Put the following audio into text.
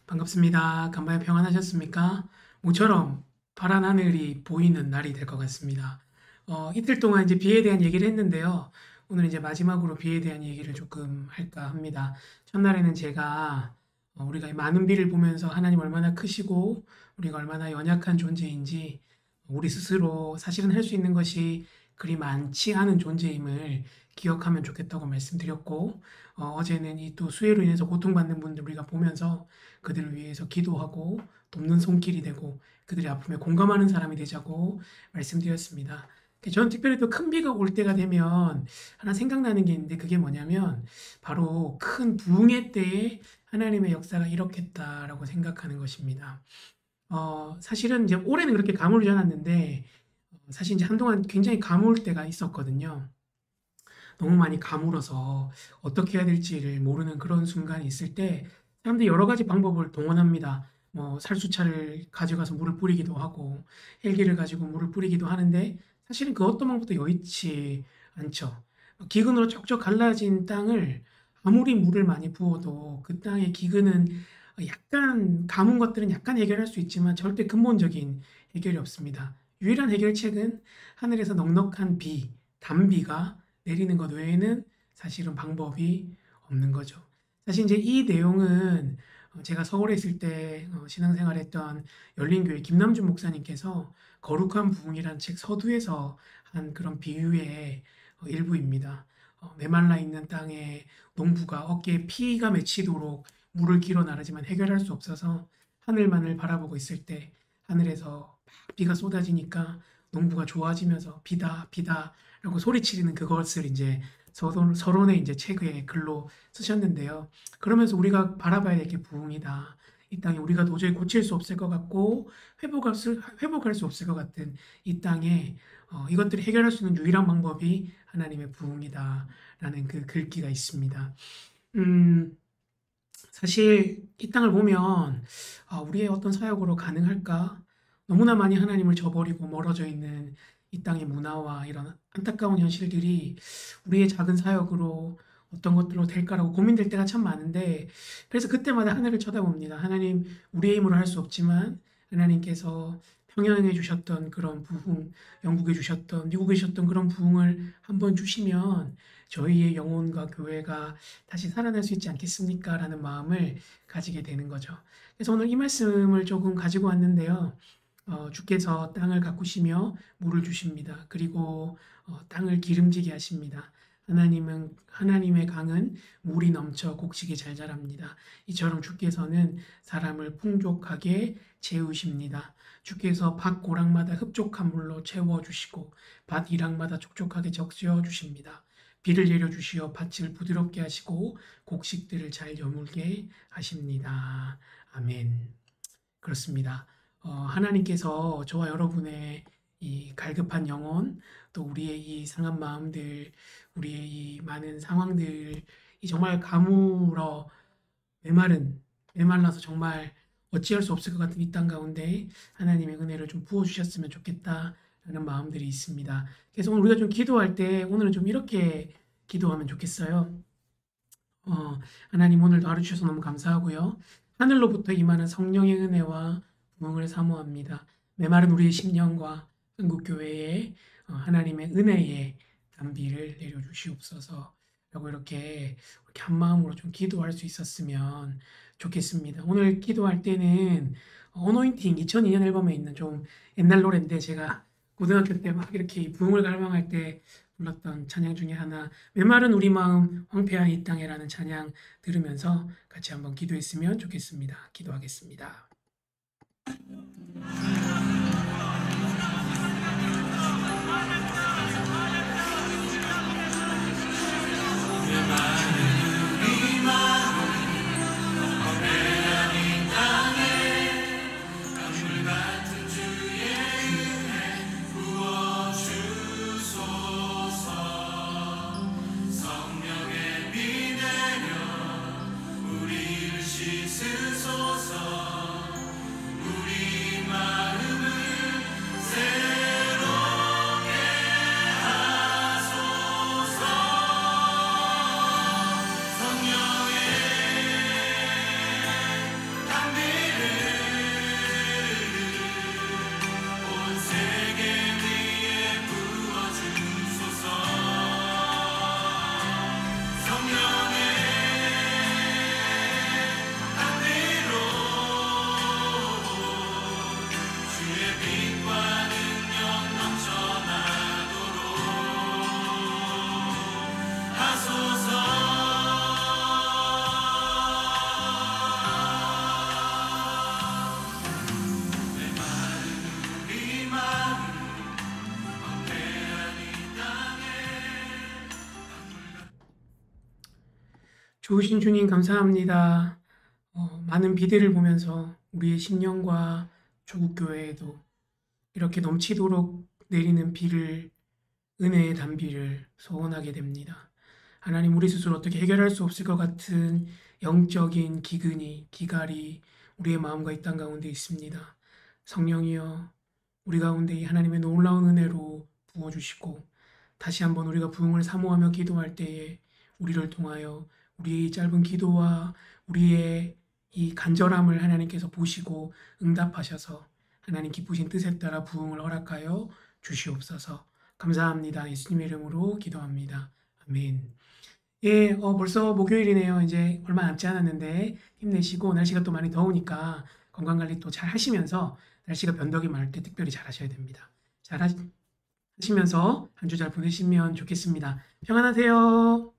반갑습니다. 간만에 평안하셨습니까? 모처럼 파란 하늘이 보이는 날이 될 것 같습니다. 이틀 동안 이제 비에 대한 얘기를 했는데요. 오늘 이제 마지막으로 비에 대한 얘기를 조금 할까 합니다. 첫날에는 제가 우리가 이 많은 비를 보면서 하나님 얼마나 크시고 우리가 얼마나 연약한 존재인지 우리 스스로 사실은 할 수 있는 것이 그리 많지 않은 존재임을 기억하면 좋겠다고 말씀드렸고, 어제는 이 또 수해로 인해서 고통받는 분들 우리가 보면서 그들을 위해서 기도하고 돕는 손길이 되고 그들의 아픔에 공감하는 사람이 되자고 말씀드렸습니다. 저는 특별히 또 큰 비가 올 때가 되면 하나 생각나는 게 있는데, 그게 뭐냐면 바로 큰 부흥의 때에 하나님의 역사가 이렇겠다라고 생각하는 것입니다. 사실은 이제 올해는 그렇게 가물지 않았는데, 사실 이제 한동안 굉장히 가물 때가 있었거든요. 너무 많이 가물어서 어떻게 해야 될지를 모르는 그런 순간이 있을 때 사람들이 여러 가지 방법을 동원합니다. 뭐 살수차를 가져가서 물을 뿌리기도 하고 헬기를 가지고 물을 뿌리기도 하는데, 사실은 그 어떤 방법도 여의치 않죠. 기근으로 쩍쩍 갈라진 땅을 아무리 물을 많이 부어도 그 땅의 기근은 약간 가문 것들은 약간 해결할 수 있지만 절대 근본적인 해결이 없습니다. 유일한 해결책은 하늘에서 넉넉한 비, 단비가 내리는 것 외에는 사실은 방법이 없는 거죠. 사실 이제 이 내용은 제가 서울에 있을 때 신앙생활했던 열린교회 김남준 목사님께서 거룩한 부흥이란 책 서두에서 한 그런 비유의 일부입니다. 메말라 있는 땅에 농부가 어깨에 피가 맺히도록 물을 길어 나르지만 해결할 수 없어서 하늘만을 바라보고 있을 때 하늘에서 막 비가 쏟아지니까 농부가 좋아지면서 비다 비다 라고 소리치는 그것을 이제 서론의 이제 책의 글로 쓰셨는데요. 그러면서 우리가 바라봐야 될 게 부흥이다. 이 땅에 우리가 도저히 고칠 수 없을 것 같고 회복할 수 없을 것 같은 이 땅에 이것들을 해결할 수 있는 유일한 방법이 하나님의 부흥이다라는 그 글귀가 있습니다. 음, 사실 이 땅을 보면 우리의 어떤 사역으로 가능할까? 너무나 많이 하나님을 저버리고 멀어져 있는 이 땅의 문화와 이런 안타까운 현실들이 우리의 작은 사역으로 어떤 것들로 될까라고 고민될 때가 참 많은데, 그래서 그때마다 하늘을 쳐다봅니다. 하나님, 우리의 힘으로 할 수 없지만 하나님께서 평양에 주셨던 그런 부흥, 영국에 주셨던, 미국에 주셨던 그런 부흥을 한번 주시면 저희의 영혼과 교회가 다시 살아날 수 있지 않겠습니까? 라는 마음을 가지게 되는 거죠. 그래서 오늘 이 말씀을 조금 가지고 왔는데요. 주께서 땅을 가꾸시며 물을 주십니다. 그리고 땅을 기름지게 하십니다. 하나님의 강은 물이 넘쳐 곡식이 잘 자랍니다. 이처럼 주께서는 사람을 풍족하게 채우십니다. 주께서 밭 고랑마다 흡족한 물로 채워주시고 밭 이랑마다 촉촉하게 적셔 주십니다. 비를 내려 주시어 밭을 부드럽게 하시고 곡식들을 잘 여물게 하십니다. 아멘. 그렇습니다. 하나님께서 저와 여러분의 이 갈급한 영혼, 또 우리의 이 상한 마음들, 우리의 이 많은 상황들이 정말 가물어 메말라서 정말 어찌할 수 없을 것 같은 이 땅 가운데 하나님의 은혜를 좀 부어주셨으면 좋겠다라는 마음들이 있습니다. 그래서 오늘 우리가 좀 기도할 때 오늘은 좀 이렇게 기도하면 좋겠어요. 하나님, 오늘도 하루 주셔서 너무 감사하고요. 하늘로부터 임하는 성령의 은혜와 부흥을 사모합니다. 메마른 우리의 심령과 한국교회에 하나님의 은혜의 단비를 내려주시옵소서 라고 이렇게 한 마음으로 좀 기도할 수 있었으면 좋겠습니다. 오늘 기도할 때는 어노인팅 2002년 앨범에 있는 좀 옛날 노래인데, 제가 고등학교 때 막 이렇게 부흥을 갈망할 때 불렀던 찬양 중에 하나, 메마른 우리 마음 황폐한 이 땅에라는 찬양 들으면서 같이 한번 기도했으면 좋겠습니다. 기도하겠습니다. 씻으소서. 좋으신 주님 감사합니다. 많은 비들을 보면서 우리의 심령과 조국 교회에도 이렇게 넘치도록 내리는 비를 은혜의 단비를 소원하게 됩니다. 하나님 우리 스스로 어떻게 해결할 수 없을 것 같은 영적인 기갈이 우리의 마음과 이 땅 가운데 있습니다. 성령이여 우리 가운데 이 하나님의 놀라운 은혜로 부어주시고 다시 한번 우리가 부흥을 사모하며 기도할 때에 우리를 통하여 우리의 이 짧은 기도와 우리의 이 간절함을 하나님께서 보시고 응답하셔서 하나님 기쁘신 뜻에 따라 부흥을 허락하여 주시옵소서. 감사합니다. 예수님의 이름으로 기도합니다. 아멘. 예, 벌써 목요일이네요. 이제 얼마 남지 않았는데 힘내시고 날씨가 또 많이 더우니까 건강 관리 또 잘 하시면서 날씨가 변덕이 많을 때 특별히 잘 하셔야 됩니다. 잘 하시면서 한 주 잘 보내시면 좋겠습니다. 평안하세요.